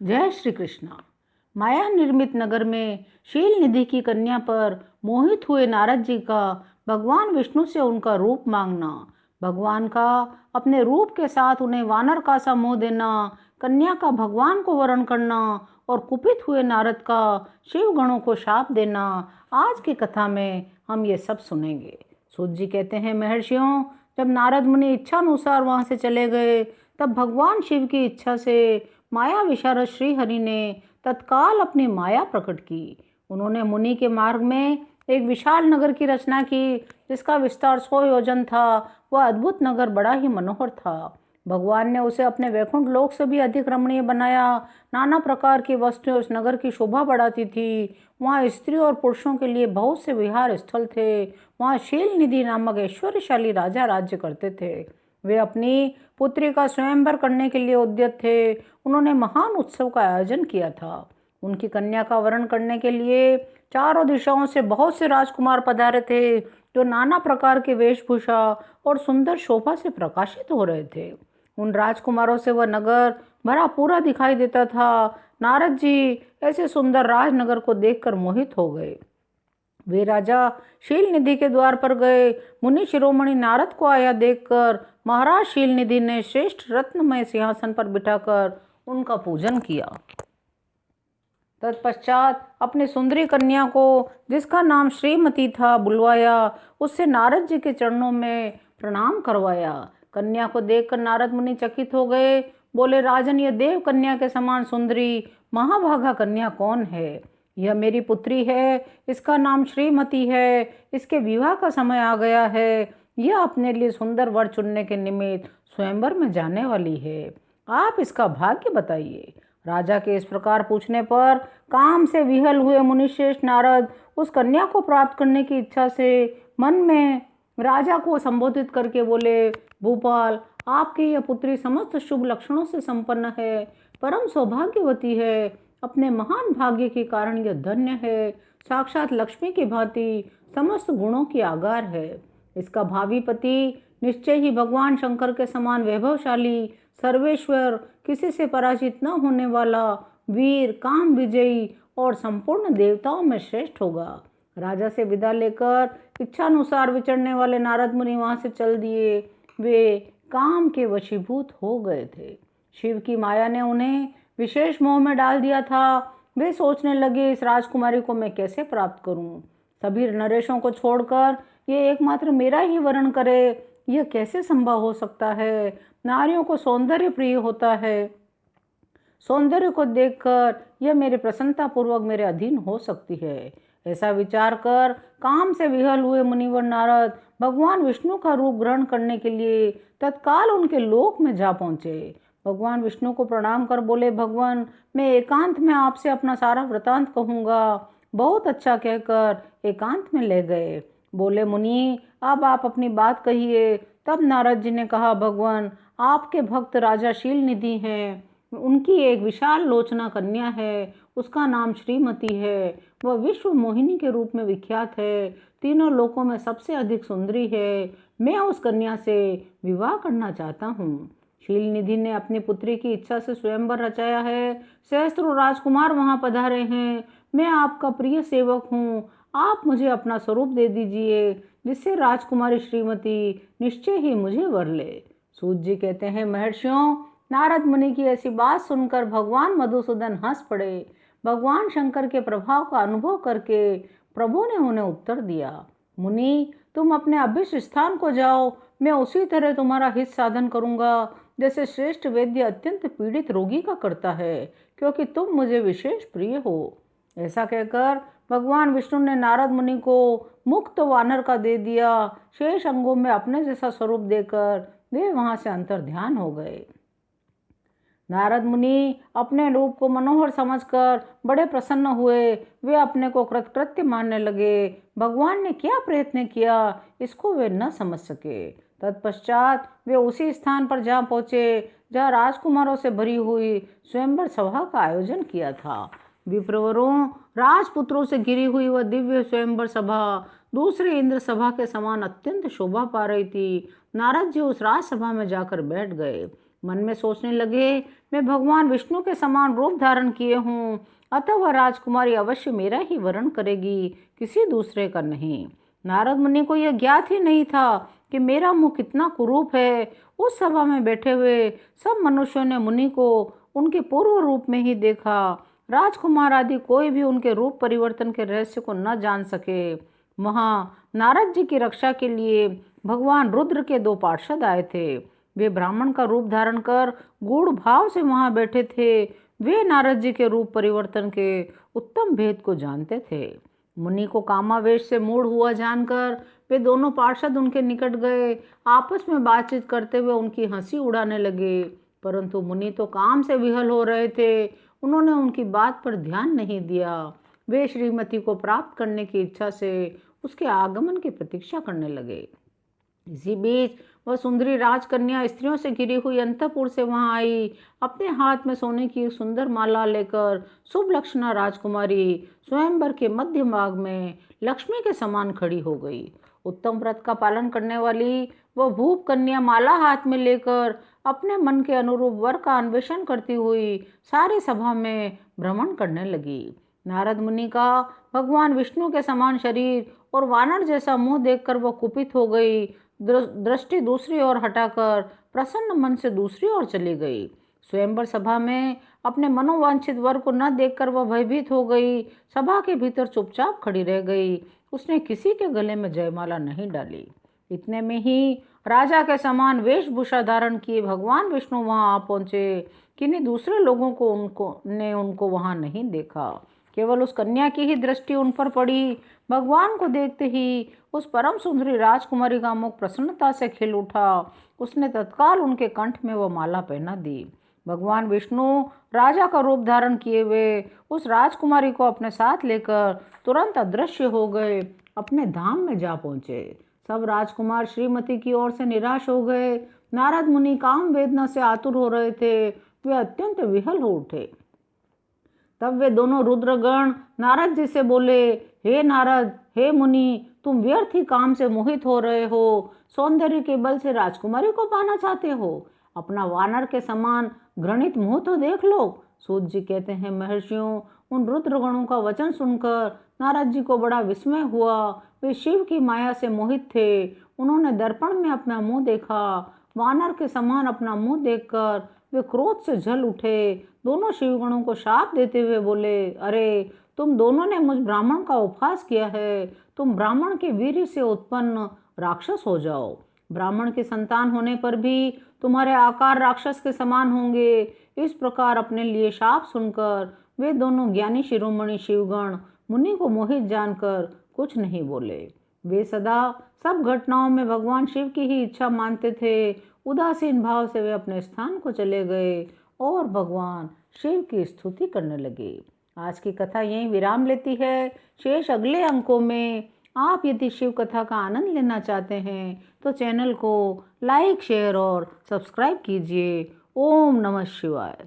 जय श्री कृष्ण। माया निर्मित नगर में शील निधि की कन्या पर मोहित हुए नारद जी का भगवान विष्णु से उनका रूप मांगना, भगवान का अपने रूप के साथ उन्हें वानर का सा मोह देना, कन्या का भगवान को वरण करना और कुपित हुए नारद का शिव गणों को शाप देना, आज की कथा में हम ये सब सुनेंगे। सूत जी कहते हैं, महर्षियों, जब नारद मुनि इच्छा अनुसार वहां से चले गए, तब भगवान शिव की इच्छा से माया विशारद श्री हरि ने तत्काल अपनी माया प्रकट की। उन्होंने मुनि के मार्ग में एक विशाल नगर की रचना की, जिसका विस्तार 100 योजन था। वह अद्भुत नगर बड़ा ही मनोहर था। भगवान ने उसे अपने वैकुंठ लोक से भी अधिक रमणीय बनाया। नाना प्रकार की वस्तुएं उस नगर की शोभा बढ़ाती थी। वहाँ स्त्री और पुरुषों के लिए बहुत से विहार स्थल थे। वहाँ शील निधि नामक ऐश्वर्यशाली राजा राज्य करते थे। वे अपनी पुत्री का स्वयंवर करने के लिए उद्यत थे। उन्होंने महान उत्सव का आयोजन किया था। उनकी कन्या का वरण करने के लिए चारों दिशाओं से बहुत से राजकुमार पधारे थे, जो नाना प्रकार के वेशभूषा और सुंदर शोभा से प्रकाशित हो रहे थे। उन राजकुमारों से वह नगर भरा पूरा दिखाई देता था। नारद जी ऐसे सुंदर राजनगर को देखकर मोहित हो गए। वे राजा शील निधि के द्वार पर गए। मुनि शिरोमणि नारद को आया देखकर महाराज शील निधि ने श्रेष्ठ रत्नमय सिंहासन पर बिठाकर उनका पूजन किया। तत्पश्चात अपनी सुंदरी कन्या को, जिसका नाम श्रीमती था, बुलवाया। उससे नारद जी के चरणों में प्रणाम करवाया। कन्या को देखकर नारद मुनि चकित हो गए। बोले, राजन, यह देव कन्या के समान सुंदरी महाभागा कन्या कौन है? यह मेरी पुत्री है। इसका नाम श्रीमती है। इसके विवाह का समय आ गया है। यह अपने लिए सुंदर वर चुनने के निमित्त स्वयंवर में जाने वाली है। आप इसका भाग्य बताइए। राजा के इस प्रकार पूछने पर काम से विहल हुए मुनिश्रेष्ठ नारद उस कन्या को प्राप्त करने की इच्छा से मन में राजा को संबोधित करके बोले, भूपाल, आपकी यह पुत्री समस्त शुभ लक्षणों से संपन्न है, परम सौभाग्यवती है। अपने महान भाग्य के कारण यह धन्य है। साक्षात लक्ष्मी की भांति समस्त गुणों की आगार है। इसका भावी पति निश्चय ही भगवान शंकर के समान वैभवशाली, सर्वेश्वर, किसी से पराजित न होने वाला, वीर, काम विजयी और संपूर्ण देवताओं में श्रेष्ठ होगा। राजा से विदा लेकर इच्छानुसार विचरने वाले नारद मुनि वहां से चल दिए। वे काम के वशीभूत हो गए थे। शिव की माया ने उन्हें विशेष मोह में डाल दिया था। वे सोचने लगे, इस राजकुमारी को मैं कैसे प्राप्त करूं? सभी नरेशों को छोड़कर ये एकमात्र मेरा ही वरण करे, यह कैसे संभव हो सकता है? नारियों को सौंदर्य प्रिय होता है। सौंदर्य को देखकर यह मेरे प्रसन्नता पूर्वक मेरे अधीन हो सकती है। ऐसा विचार कर काम से विहल हुए मुनिवर नारद भगवान विष्णु का रूप ग्रहण करने के लिए तत्काल उनके लोक में जा पहुंचे। भगवान विष्णु को प्रणाम कर बोले, भगवान, मैं एकांत में आपसे अपना सारा वृतांत कहूँगा। बहुत अच्छा कहकर एकांत में ले गए। बोले, मुनि, अब आप अपनी बात कहिए। तब नारद जी ने कहा, भगवान, आपके भक्त राजा शील निधि हैं। उनकी एक विशाल लोचना कन्या है। उसका नाम श्रीमती है। वह विश्व मोहिनी के रूप में विख्यात है। तीनों लोकों में सबसे अधिक सुंदरी है। मैं उस कन्या से विवाह करना चाहता हूँ। शील निधि ने अपनी पुत्री की इच्छा से स्वयंवर रचाया है। सहस्त्रों राजकुमार वहां पधारे हैं। मैं आपका प्रिय सेवक हूँ। आप मुझे अपना स्वरूप दे दीजिए, जिससे राजकुमारी श्रीमती निश्चय ही मुझे वर ले। सूत जी कहते हैं, महर्षियों, नारद मुनि की ऐसी बात सुनकर भगवान मधुसूदन हंस पड़े। भगवान शंकर के प्रभाव का अनुभव करके प्रभु ने उन्हें उत्तर दिया, मुनि, तुम अपने अभिष्ट स्थान को जाओ। मैं उसी तरह तुम्हारा हित साधन करूंगा, जैसे श्रेष्ठ वैद्य अत्यंत पीड़ित रोगी का करता है, क्योंकि तुम मुझे विशेष प्रिय हो। ऐसा कहकर भगवान विष्णु ने नारद मुनि को मुक्त वानर का दे दिया। शेष अंगों में अपने जैसा स्वरूप देकर वे वहां से अंतर ध्यान हो गए। नारद मुनि अपने रूप को मनोहर समझकर बड़े प्रसन्न हुए। वे अपने को कृतकृत्य मानने लगे। भगवान ने क्या प्रयत्न किया, इसको वे न समझ सके। तत्पश्चात वे उसी स्थान पर जा पहुँचे जहाँ राजकुमारों से भरी हुई स्वयंवर सभा का आयोजन किया था। विप्रवरों, राजपुत्रों से घिरी हुई वह दिव्य स्वयंवर सभा दूसरी इंद्र सभा के समान अत्यंत शोभा पा रही थी। नारद जी उस राजसभा में जाकर बैठ गए। मन में सोचने लगे, मैं भगवान विष्णु के समान रूप धारण किए हूँ, अतः वह राजकुमारी अवश्य मेरा ही वरण करेगी, किसी दूसरे का नहीं। नारद मुनि को यह ज्ञात ही नहीं था कि मेरा मुख कितना कुरूप है। उस सभा में बैठे हुए सब मनुष्यों ने मुनि को उनके पूर्व रूप में ही देखा। राजकुमार आदि कोई भी उनके रूप परिवर्तन के रहस्य को न जान सके। वहाँ नारद जी की रक्षा के लिए भगवान रुद्र के 2 पार्षद आए थे। वे ब्राह्मण का रूप धारण कर गूढ़ भाव से वहां बैठे थे। वे नारद जी के रूप परिवर्तन के उत्तम भेद को जानते थे। मुनि को कामावेश से मूढ़ हुआ जानकर वे दोनों पार्षद उनके निकट गए। आपस में बातचीत करते हुए उनकी हंसी उड़ाने लगे, परंतु मुनि तो काम से विहल हो रहे थे। उन्होंने उनकी बात पर ध्यान नहीं दिया। वे श्रीमती को प्राप्त करने की इच्छा से उसके आगमन की प्रतीक्षा करने लगे। इसी बीच वह सुंदरी राजकन्या स्त्रियों से घिरी हुई अंतपुर से वहां आई। अपने हाथ में सोने की सुंदर माला लेकर शुभ लक्षणा राजकुमारी स्वयंवर के मध्य भाग में लक्ष्मी के समान खड़ी हो गई। उत्तम व्रत का पालन करने वाली वह भूप कन्या माला हाथ में लेकर अपने मन के अनुरूप वर का अन्वेषण करती हुई सारी सभा में भ्रमण करने लगी। नारद मुनि का भगवान विष्णु के समान शरीर और वानर जैसा मुंह देखकर वह कुपित हो गई। दृष्टि दूसरी ओर हटाकर प्रसन्न मन से दूसरी ओर चली गई। स्वयंवर सभा में अपने मनोवांछित वर को न देखकर वह भयभीत हो गई। सभा के भीतर चुपचाप खड़ी रह गई। उसने किसी के गले में जयमाला नहीं डाली। इतने में ही राजा के समान वेशभूषा धारण किए भगवान विष्णु वहां आ पहुंचे। किन्हीं दूसरे लोगों को उनको वहां नहीं देखा। केवल उस कन्या की ही दृष्टि उन पर पड़ी। भगवान को देखते ही उस परम सुंदरी राजकुमारी का मुख प्रसन्नता से खिल उठा। उसने तत्काल उनके कंठ में वह माला पहना दी। भगवान विष्णु राजा का रूप धारण किए हुए उस राजकुमारी को अपने साथ लेकर तुरंत अदृश्य हो गए, अपने धाम में जा पहुंचे। सब राजकुमार श्रीमती की ओर से निराश हो गए। नारद मुनि काम वेदना से आतुर हो रहे थे। वे अत्यंत विहल हो उठे। तब वे दोनों रुद्रगण नारद जी से बोले, हे नारद, हे मुनि, तुम व्यर्थ ही काम से मोहित हो रहे हो। सौंदर्य के बल से राजकुमारी को पाना चाहते हो। अपना वानर के समान घृणित मुंह तो देख लो। सूत जी कहते हैं, महर्षियों, उन रुद्रगणों का वचन सुनकर नारद जी को बड़ा विस्मय हुआ। वे शिव की माया से मोहित थे। उन्होंने दर्पण में अपना मुंह देखा। वानर के समान अपना मुंह देखकर वे क्रोध से जल उठे। दोनों शिवगणों को शाप देते हुए बोले, अरे, तुम दोनों ने मुझ ब्राह्मण का उपहास किया है। तुम ब्राह्मण के वीर्य से उत्पन्न राक्षस हो जाओ। ब्राह्मण की संतान होने पर भी तुम्हारे आकार राक्षस के समान होंगे। इस प्रकार अपने लिए शाप सुनकर वे दोनों ज्ञानी शिरोमणि शिवगण मुनि को मोहित जानकर कुछ नहीं बोले। वे सदा सब घटनाओं में भगवान शिव की ही इच्छा मानते थे। उदासीन भाव से वे अपने स्थान को चले गए और भगवान शिव की स्तुति करने लगे। आज की कथा यहीं विराम लेती है। शेष अगले अंकों में। आप यदि शिव कथा का आनंद लेना चाहते हैं तो चैनल को लाइक, शेयर और सब्सक्राइब कीजिए। ओम नमः शिवाय।